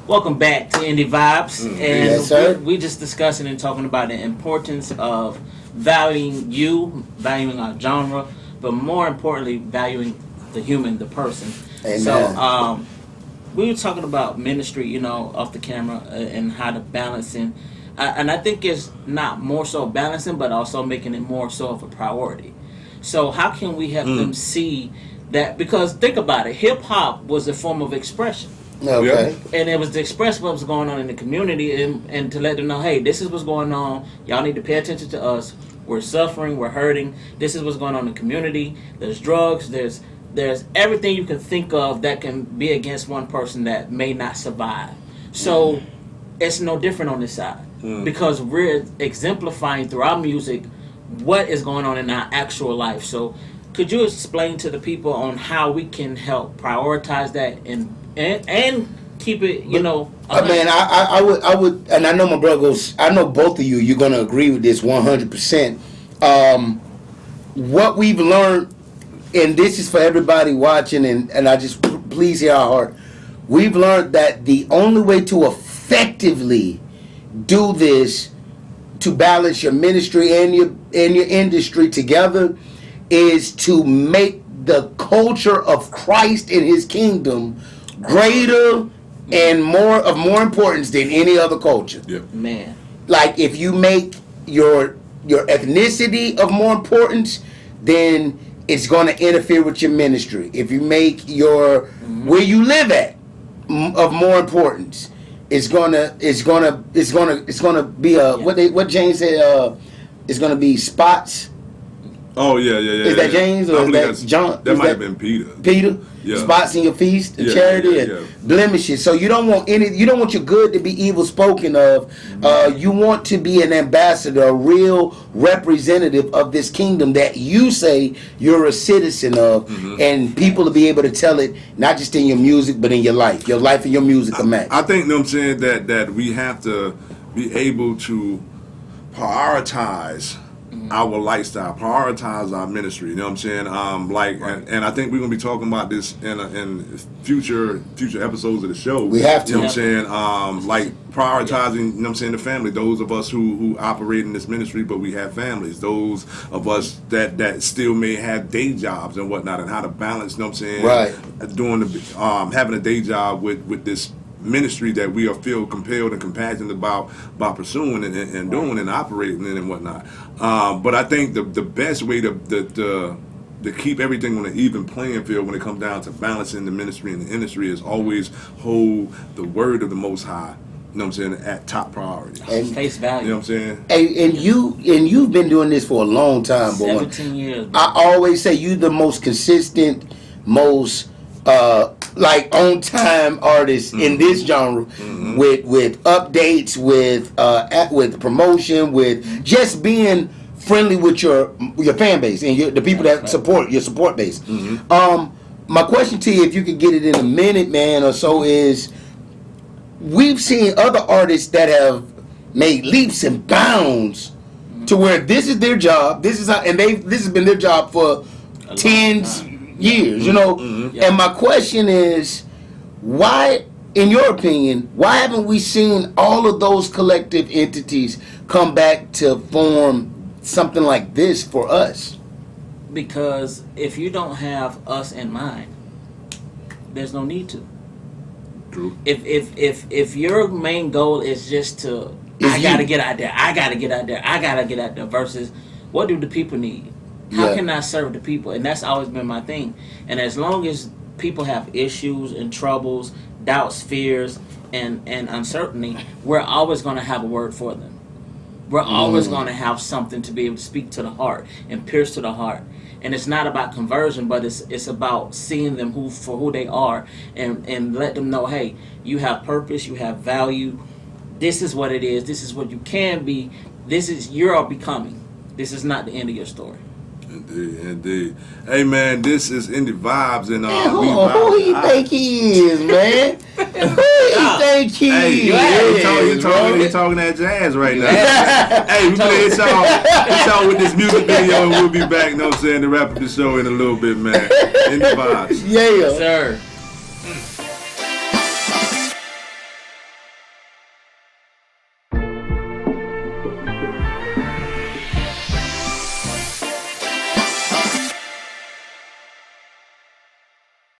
Welcome back to Indie Vibes, and Yes, sir. we just discussing and talking about the importance of valuing our genre, but more importantly, valuing the human, the person. Amen. So, we were talking about ministry, off the camera, and how to balancing, and I think it's not more so balancing, but also making it more so of a priority. So, how can we help them see that? Because think about it, hip hop was a form of expression. Okay. And it was to express what was going on in the community and to let them know, hey, this is what's going on. Y'all need to pay attention to us. We're suffering. We're hurting. This is what's going on in the community. There's drugs. There's everything you can think of that can be against one person that may not survive. So it's no different on this side because we're exemplifying through our music what is going on in our actual life. So could you explain to the people on how we can help prioritize that and keep it, Man, I would, and I know my brother goes. I know both of you. You're gonna agree with this 100%. What we've learned, and this is for everybody watching, and I just please hear our heart. We've learned that the only way to effectively do this, to balance your ministry and your industry together, is to make the culture of Christ and His kingdom greater and more importance than any other culture. Yep. Man. Like if you make your ethnicity of more importance, then it's going to interfere with your ministry. If you make your where you live at of more importance, it's gonna be a what James said. It's gonna be spots. Oh yeah. Is that James or is that John? That might have been Peter. Peter, Yeah. spots in your feast, Yeah, charity, yeah. and blemishes. So you don't want your good to be evil spoken of. You want to be an ambassador, a real representative of this kingdom that you say you're a citizen of, and people to be able to tell it not just in your music but in your life. Your life and your music are matched. I think, I'm saying that we have to be able to prioritize our lifestyle, prioritize our ministry. You know what I'm saying? And I think we're gonna be talking about this in future episodes of the show. We have to. You know what I'm saying? Like prioritizing. You know what I'm saying? The family. Those of us who operate in this ministry, but we have families. Those of us that still may have day jobs and whatnot, and how to balance. You know what I'm saying? Right. Doing the having a day job with this ministry that we feel compelled and compassionate about pursuing and doing and operating in and whatnot. But I think the best way to keep everything on an even playing field when it comes down to balancing the ministry and the industry is always hold the word of the Most High. You know what I'm saying? At top priority. And, Face value. You know what I'm saying? and you've been doing this for a long time, boy. 17 years. Bro. I always say you the most consistent, most like on time artist in this genre, with updates, with promotion, with just being friendly with your fan base and the people that support your support base. My question to you, if you could get it in a minute, man, or so, is we've seen other artists that have made leaps and bounds to where this is their job. This has been their job for tens years, And my question is, why, in your opinion, why haven't we seen all of those collective entities come back to form something like this for us? Because if you don't have us in mind, there's no need to. True. If your main goal is just to I gotta get out there versus what do the people need? How can I serve the people? And that's always been my thing. And as long as people have issues and troubles, doubts, fears, and uncertainty, we're always going to have a word for them. We're always going to have something to be able to speak to the heart and pierce to the heart. And it's not about conversion, but it's about seeing them for who they are and let them know, hey, you have purpose, you have value. This is what it is. This is what you can be. You're becoming. This is not the end of your story. Indeed. Hey man, this is Indie Vibes, and who you think he is, man? Who you think he is? He talking that jazz right now. Hey, we gonna hit y'all with this music video, and we'll be back. You know what I'm saying, to wrap up the show in a little bit, man. Indie Vibes. Yeah, sir.